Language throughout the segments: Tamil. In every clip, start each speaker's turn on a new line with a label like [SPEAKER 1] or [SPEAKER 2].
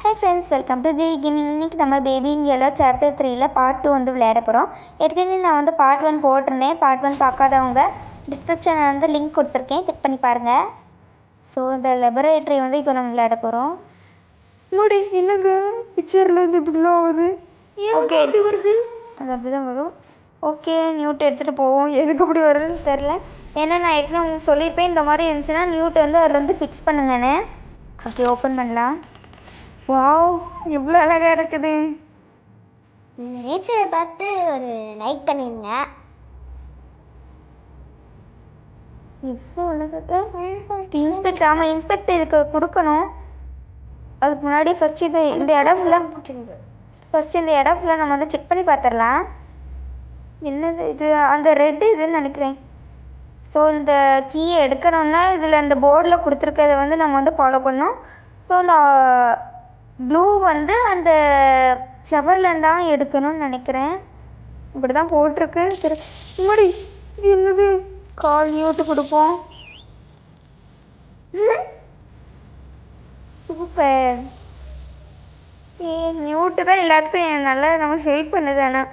[SPEAKER 1] High friends, welcome to the gaming. இன்றைக்கி நம்ம பேபி இன் எல்லோ சாப்டர் 3ல் பார்ட் 2 வந்து விளையாட போகிறோம். ஏற்கனவே நான் வந்து பார்ட் 1 போட்டிருந்தேன். பார்ட் 1 பார்க்காதவங்க டிஸ்கிரிப்ஷனில் வந்து லிங்க் கொடுத்துருக்கேன், செக் பண்ணி பாருங்கள். ஸோ இந்த லெபரேட்டரி வந்து இப்போ நம்ம விளையாட போகிறோம். முடி என்னங்க பிக்சரில் வந்து இப்படிலாம் வருது. ஓகே, எப்படி வருது? அது அப்படி தான் வரும். ஓகே, நியூட் எடுத்துகிட்டு போவோம். எதுக்கு அப்படி வருதுன்னு தெரில. ஏன்னா நான் ஏற்கனவே உங்களுக்கு சொல்லியிருப்பேன், இந்த மாதிரி இருந்துச்சுன்னா நியூட் வந்து அதில் வந்து ஃபிக்ஸ் பண்ணுங்கன்னு. ஓகே, ஓப்பன் பண்ணலாம். வாவ், எவ்வளோ அழகாக இருக்குது.
[SPEAKER 2] நேச்சரை பார்த்து ஒரு லைக் பண்ணிடுங்க.
[SPEAKER 1] இப்போ அழகாக இன்ஸ்பெக்ட். ஆமாம், இன்ஸ்பெக்ட் இதுக்கு கொடுக்கணும். அதுக்கு முன்னாடி ஃபஸ்ட் இந்த இடம் ஃபுல்லாக நம்ம வந்து செக் பண்ணி பார்த்துடலாம். என்னது இது? அந்த ரெட் இதுன்னு நினைக்கிறேன். ஸோ இந்த கீயை எடுக்கணும்னா இதில் அந்த போர்டில் கொடுத்துருக்கத வந்து நம்ம வந்து ஃபாலோ பண்ணோம். ஸோ நான் ப்ளூ வந்து அந்த ஃப்ளவர்லேருந்து தான் எடுக்கணும்னு நினைக்கிறேன். இப்படி தான் போட்டிருக்கு. சரி, முன்னாடி இது என்னது? கால் நியூட்டு கொடுப்போம். சூப்பர். நியூட்டு தான் எல்லாத்துக்கும் நல்லா நமக்கு ஹெல்ப் பண்ணுது. ஆனால்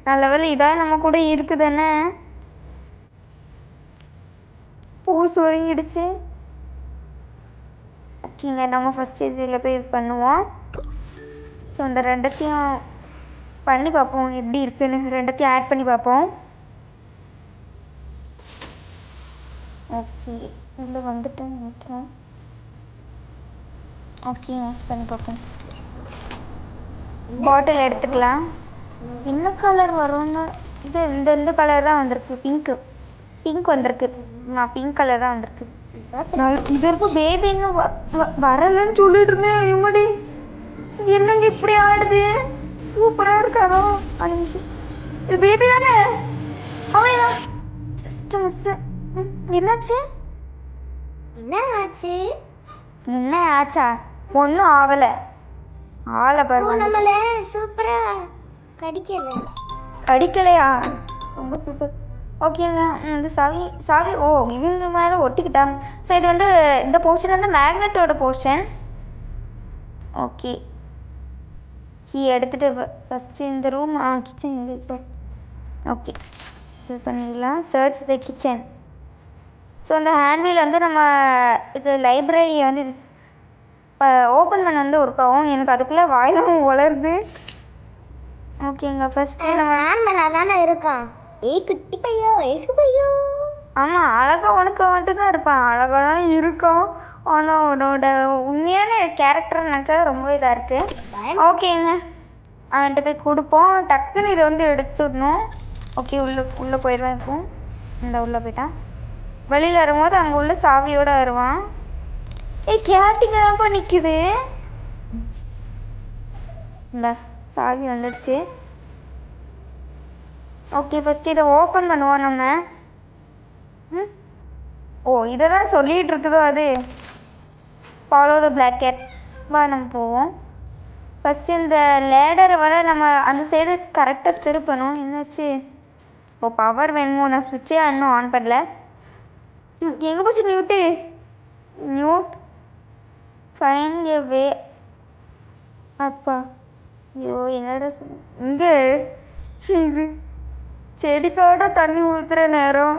[SPEAKER 1] நல்ல வேலை இதாக நம்ம கூட இருக்குதுன்னு. பூ சுருங்கிடுச்சு. ஓகேங்க, நம்ம ஃபஸ்ட்டு இதில் போய் இது பண்ணுவோம். ஸோ இந்த ரெண்டத்தையும் பண்ணி பார்ப்போம் எப்படி இருக்குன்னு. ரெண்டத்தையும் ஆட் பண்ணி பார்ப்போம். ஓகே, இதில் வந்துட்டு நினைக்கிறேன். ஓகேங்க, பண்ணி பார்ப்போம். பாட்டில் எடுத்துக்கலாம். என்ன கலர் வரும்னு இந்த கலர் தான் வந்திருக்கு. பிங்க் வந்திருக்கு. நான் பிங்க் கலர் தான் வந்திருக்கு. இது இருக்கும். பேபி இன்னும் வரலன்னு சொல்லிட்டு இருந்தேன். ஐயோடி, என்னங்க இப்படி ஆடுது? சூப்பராக இருக்காரோ. அஞ்சு நிமிஷம். இது பேபி தானே? அவையா ஜஸ்ட் மிஸ். என்னாச்சு? என்ன ஆச்சா? ஒன்றும் ஆகலை. ஆளை பாருங்க.
[SPEAKER 2] நம்மள சூப்பரா
[SPEAKER 1] கடிக்கலையா? ரொம்ப சூப்பர். ஓகேங்க, இந்த சாவி ஓ இவங்க மேலே ஒட்டிக்கிட்டாங்க. ஸோ இது வந்து இந்த போர்ஷன் வந்து மேக்னெட்டோட போர்ஷன். ஓகே, கீ எடுத்துகிட்டு ஃபஸ்ட்டு இந்த ரூம் கிச்சன் இது இப்போ. ஓகே, இது பண்ணிடலாம். Search the kitchen. ஸோ அந்த ஹேண்ட்வீல் வந்து நம்ம இது லைப்ரரியை வந்து இப்போ ஓப்பன் பண்ண வந்து ஒரு கவும். எனக்கு அதுக்குள்ளே வாயிலும் வளருது. ஓகேங்க, ஃபஸ்ட்டு நம்ம
[SPEAKER 2] ஹேண்ட்மேனாக தானே இருக்கான். குட்டி பையோ, பையோ.
[SPEAKER 1] ஆமாம், அழகாக உனக்கு மட்டும்தான் இருப்பான். அழகாக தான் இருக்கும். ஆனால் அவனோட உண்மையான கேரக்டர் நினச்சா ரொம்ப இதாக இருக்குது. ஓகேங்க, அவன்கிட்ட போய் கொடுப்போம். டக்குன்னு இதை வந்து எடுத்துடணும். ஓகே, உள்ளே போயிடுவான். இருக்கும் இந்த உள்ளே போயிட்டான். வெளியில் வரும்போது அங்கே உள்ள சாவியோடு வருவான். கேட்டிங்க தான்ப்பா நிற்குது. இல்லை, சாவி வந்துடுச்சு. ஓகே, ஃபஸ்ட்டு இதை ஓப்பன் பண்ணுவோம் நம்ம. ஓ, இதை தான் சொல்லிகிட்டு இருக்குதோ அது. Follow the black gate. வா, நம்ம போவோம். ஃபஸ்ட்டு இந்த லேடரை வர நம்ம அந்த சைடு கரெக்டாக திருப்பணும். என்னாச்சு? ஓ, பவர் வேணுமோ? நான் ஸ்விட்சே இன்னும் ஆன் பண்ணல. எங்கே போச்சு நியூட்? ஃபைண்ட் எ வே. அப்பா, ஐயோ, என்னடா இங்கே இது செடிக்காட தண்ணி ஊற்றுற நேரம்.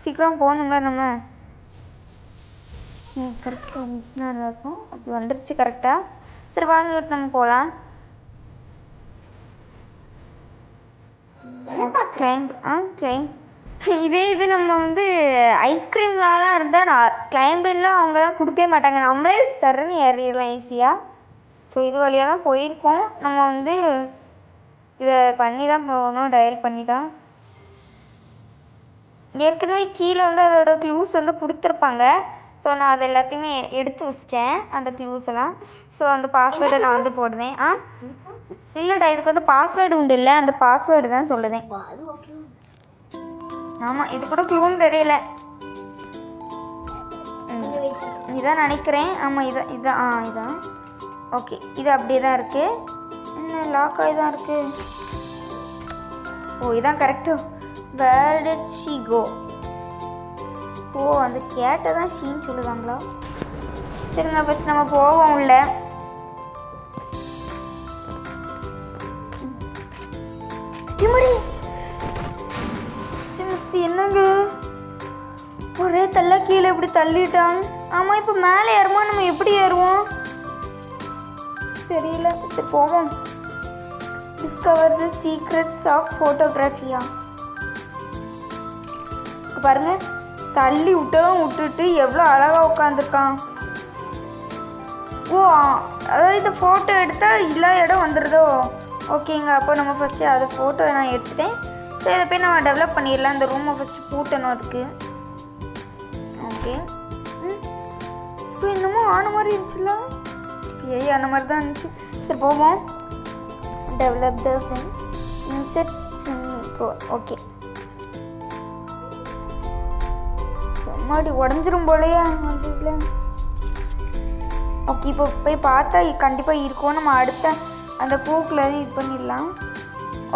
[SPEAKER 1] சீக்கிரம் போகணுங்களா நம்ம? கரெக்டாக நல்லா இருக்கும். அப்படி வந்துடுச்சு கரெக்டாக. சரி, வாங்க நம்ம போகலாம். கிளைம். இது நம்ம வந்து ஐஸ்கிரீம்லாம் இருந்தால் நான் கிளைம்பெல்லாம் அவங்களாம் கொடுக்கவே மாட்டாங்க. நம்மளே சரன்னு ஏறிடலாம் ஈஸியாக. ஸோ இது வழியாக தான் போயிருக்கோம். நம்ம வந்து இதை பண்ணி தான் போகணும். டயல் பண்ணி தான். ஏற்கனவே கீழே வந்து அதோட க்ளூஸ் வந்து கொடுத்துருப்பாங்க. ஸோ நான் அது எல்லாத்தையுமே எடுத்து வச்சிட்டேன், அந்த க்ளூஸ் எல்லாம். ஸோ அந்த பாஸ்வேர்டை நான் வந்து போடுறேன். இல்லைடா, இதுக்கு வந்து பாஸ்வேர்டு உண்டு. இல்லை, அந்த பாஸ்வேர்டு தான் சொல்லுதேன். ஆமாம், இது கூட க்ளூன்னு தெரியல. இதான் நினைக்கிறேன். ஆமாம், இதான். ஓகே, இது அப்படியே தான் இருக்குது. இன்னும் லாக் ஆகி தான் இருக்குது. ஓ, இதான் கரெக்டு. வேர் டிட் ஷீ கோ? ஓ, அந்த கேட்டை தான் ஷீன்னு சொல்லுவாங்களா? சரிங்க, ஃபஸ்ட் நம்ம போவோம் உள்ள. என்னங்க ஒரே தள்ள கீழே இப்படி தள்ளிட்டாங்க. ஆமாம், இப்போ மேலே ஏறுமா? நம்ம எப்படி ஏறுவோம் தெரியல. சரி போவோம். டிஸ்கவர் தி சீக்ரெட்ஸ் ஆஃப் ஃபோட்டோகிராஃபியா. பாருங்க, தள்ளி விட்டுட்டு எவ்வளோ அழகாக உட்காந்துருக்கான். ஓ, அதாவது இந்த ஃபோட்டோ எடுத்தால் எல்லா இடம் வந்துடுதோ? ஓகேங்க, அப்போ நம்ம ஃபஸ்ட்டு அதை ஃபோட்டோ நான் எடுத்துட்டேன். ஸோ இதை போய் நம்ம டெவலப் பண்ணிடலாம். இந்த ரூமை ஃபஸ்ட்டு பூட்டணும் அதுக்கு. ஓகே, இப்போ இன்னமும் ஆன மாதிரி இருந்துச்சுல? ஆன மாதிரி தான் இருந்துச்சு. சரி போவோம். டெவலப் த இன்செட் ப்ரோ. ஓகே, மறுபடி உடஞ்சிரும் போலையா இதில். ஓகே, இப்போ போய் பார்த்தா கண்டிப்பாக இருக்கும். நம்ம அடுத்த அந்த பூக்கில் இது பண்ணிடலாம்.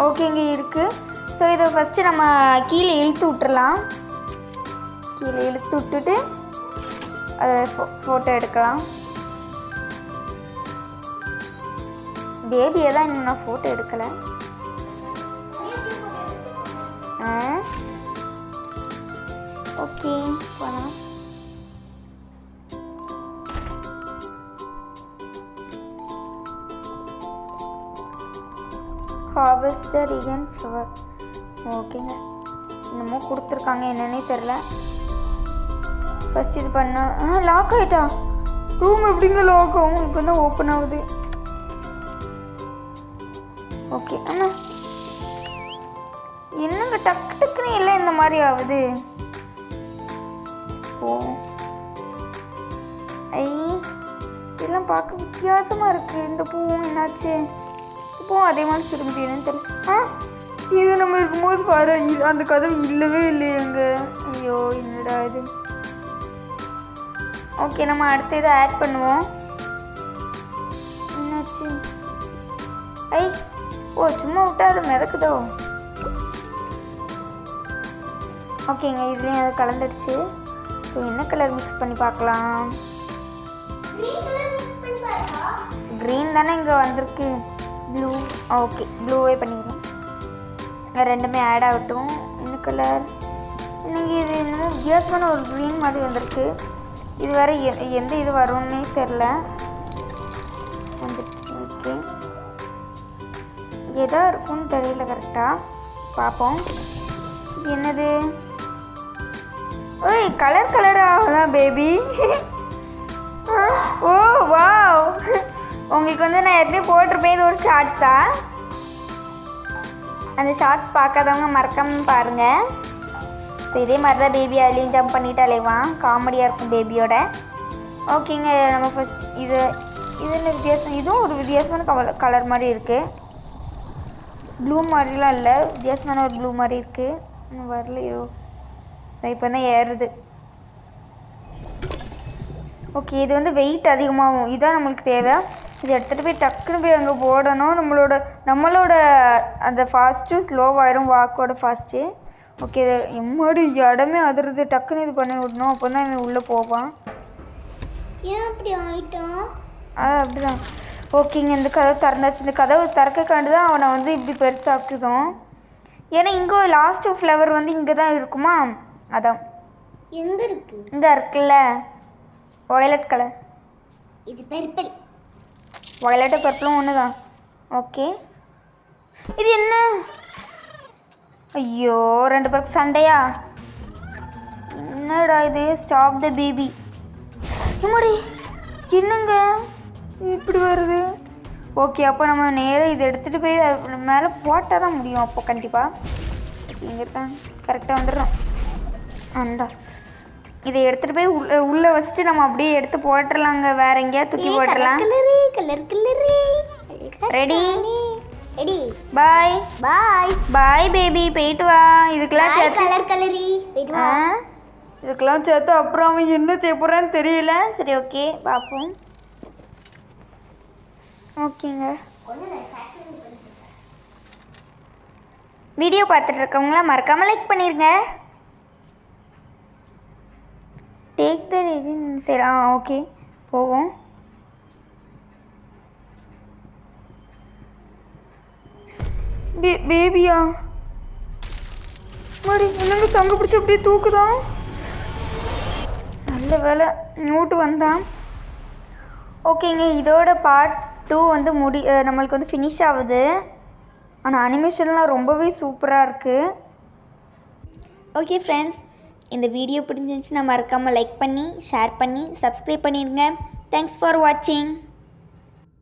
[SPEAKER 1] ஓகே, இங்கே இருக்குது. ஸோ இதை ஃபஸ்ட்டு நம்ம கீழே இழுத்து விட்டுறலாம். கீழே இழுத்து விட்டுட்டு அதை ஃபோட்டோ எடுக்கலாம். பேபியை தான் இன்னும் நான் ஃபோட்டோ எடுக்கலை. ஓகே போகலாம். ஹார்வெஸ்ட் த ரிகன் ஃப்ளவர். ஓகேங்க, இன்னமும் கொடுத்துருக்காங்க, என்னன்னே தெரில. ஃபஸ்ட் இது பண்ண லாக் ஆகிட்டா. ரூம் எப்படிங்க லாக் ஆகும்? இப்போ தான் ஓப்பன் ஆகுது. ஓகே, அண்ணா என்னங்க டக்கு டக்குன்னு எல்லாம் இந்த மாதிரி ஆகுது? ஓ ஐ, இதெல்லாம் பார்க்க வித்தியாசமாக இருக்குது. இந்த பூவும் என்னாச்சு? பூவும் அதே மாதிரி சுரும்பிடுன்னு தெரியல. இது நம்ம இருக்கும்போது பாரு, அந்த கதவு இல்லவே இல்லையங்க. ஐயோ, என்னடா இது. ஓகே, நம்ம அடுத்து இதை ஆட் பண்ணுவோம். என்னாச்சு? ஐ, ஓ சும்மா விட்டா அது மிதக்குதோ? ஓகேங்க, இதுலேயும் அதை கலந்துடுச்சு. ஸோ என்ன கலர் மிக்ஸ் பண்ணி பார்க்கலாம்? க்ரீன் தானே இங்கே வந்திருக்கு. ப்ளூ. ஓகே, ப்ளூவே பண்ணிடுறோம். ரெண்டுமே ஆட் ஆகட்டும். என்ன கலர்? இன்னைக்கு இது என்னமோ வித்தியாசமான ஒரு க்ரீன் மாதிரி வந்திருக்கு. இது வேறு எந்த இது வரும்னே தெரில வந்துட்டு. ஓகே, எதோ இருக்கும்னு தெரியல கரெக்டாக. பார்ப்போம். இது என்னது? ஓய், கலர் கலராக தான் பேபி. ஓ வாவ், உங்களுக்கு வந்து நான் ஏற்கனவே போட்டிருப்பேன். இது ஒரு ஷார்ட்ஸ் தான். அந்த ஷார்ட்ஸ் பார்க்காதவங்க மறக்காம பாருங்கள். ஸோ இதே மாதிரி தான் பேபி அதுலேயும் ஜம்ப் பண்ணிட்டு அலைவான். காமெடியாக இருக்கும் பேபியோட. ஓகேங்க, நம்ம ஃபஸ்ட் இது என்ன வித்தியாசம்? இதுவும் ஒரு வித்தியாசமான கலர் மாதிரி இருக்குது. ப்ளூ மாதிரிலாம் இல்லை, வித்தியாசமான ஒரு ப்ளூ மாதிரி இருக்குது. இன்னும் வரலையோ? இப்போ தான் ஏறுது. ஓகே, இது வந்து வெயிட் அதிகமாகும். இதுதான் நம்மளுக்கு தேவை. இதை எடுத்துகிட்டு போய் டக்குன்னு போய் அங்கே போடணும். நம்மளோட அந்த ஃபாஸ்ட்டும் ஸ்லோவாயிரும், வாக்கோட ஃபாஸ்ட்டு. ஓகே, இது எம்மாடி இடமே அதிர்றது. டக்குன்னு இது பண்ணி விடணும். அப்போ தான் இவன் உள்ளே போவான்.
[SPEAKER 2] ஏன் அப்படி ஆகிட்டோம்?
[SPEAKER 1] அப்படிதான். ஓகேங்க, இந்த கதவு திறந்தாச்சு. இந்த கதவு திறக்கக்காண்டு தான் அவனை வந்து இப்படி பெருசாக்குதும். ஏன்னா இங்கே லாஸ்ட்டு ஃப்ளவர் வந்து இங்கே தான் இருக்குமா, அதான்.
[SPEAKER 2] எங்கே இருக்கு?
[SPEAKER 1] இந்த இருக்குல்ல, வயலட் கலர்.
[SPEAKER 2] இது பர்பிள்.
[SPEAKER 1] வயலட்டும் பர்பிளும் ஒன்று தான். ஓகே, இது என்ன? ஐயோ, ரெண்டு பேருக்கு சண்டையா? என்னடா இது? Stop the baby. இம்மாடி, என்னங்க இப்படி வருது? ஓகே, அப்போ நம்ம நேராக இதை எடுத்துகிட்டு போய் மேலே போட்டால் தான் முடியும். அப்போ கண்டிப்பாக இங்கே தான் கரெக்டாக வந்துடுறோம். அந்தா இதை எடுத்துகிட்டு போய் உள்ளே வச்சுட்டு நம்ம அப்படியே எடுத்து போட்டுடலாங்க. வேற எங்கேயா தூக்கி போட்டுடலாம். ரெடி?
[SPEAKER 2] ரெடி.
[SPEAKER 1] பாய்
[SPEAKER 2] பாய்
[SPEAKER 1] பாய் பேபி, போயிட்டு வா. இதுக்கெல்லாம் சேர்த்து
[SPEAKER 2] கலரி போயிட்டு வா.
[SPEAKER 1] இதுக்கெல்லாம் சேர்த்து அப்புறம் அவன் என்ன செய்ய போகிறான்னு தெரியல. சரி, ஓகே, பார்ப்போம். ஓகேங்க, வீடியோ பார்த்துட்டு இருக்கவங்களாம் மறக்காமல் லைக் பண்ணிடுங்க. Take the ready. சரி, ஓகே, போவோம். பேபியா? மாதிரி என்னங்க சங்க பிடிச்சி அப்படியே தூக்குதான். நல்ல வேலை நியூட்டு வந்தான். ஓகேங்க, இதோட பார்ட் 2 வந்து நம்மளுக்கு வந்து ஃபினிஷ் ஆகுது. ஆனால் அனிமேஷன்லாம் ரொம்பவே சூப்பராக இருக்குது. ஓகே ஃப்ரெண்ட்ஸ், இந்த வீடியோ பிடிச்சிருந்துச்சுன்னா மறக்காமல் லைக் பண்ணி ஷேர் பண்ணி சப்ஸ்கிரைப் பண்ணிடுங்க. தேங்க்ஸ் ஃபார் வாட்சிங்.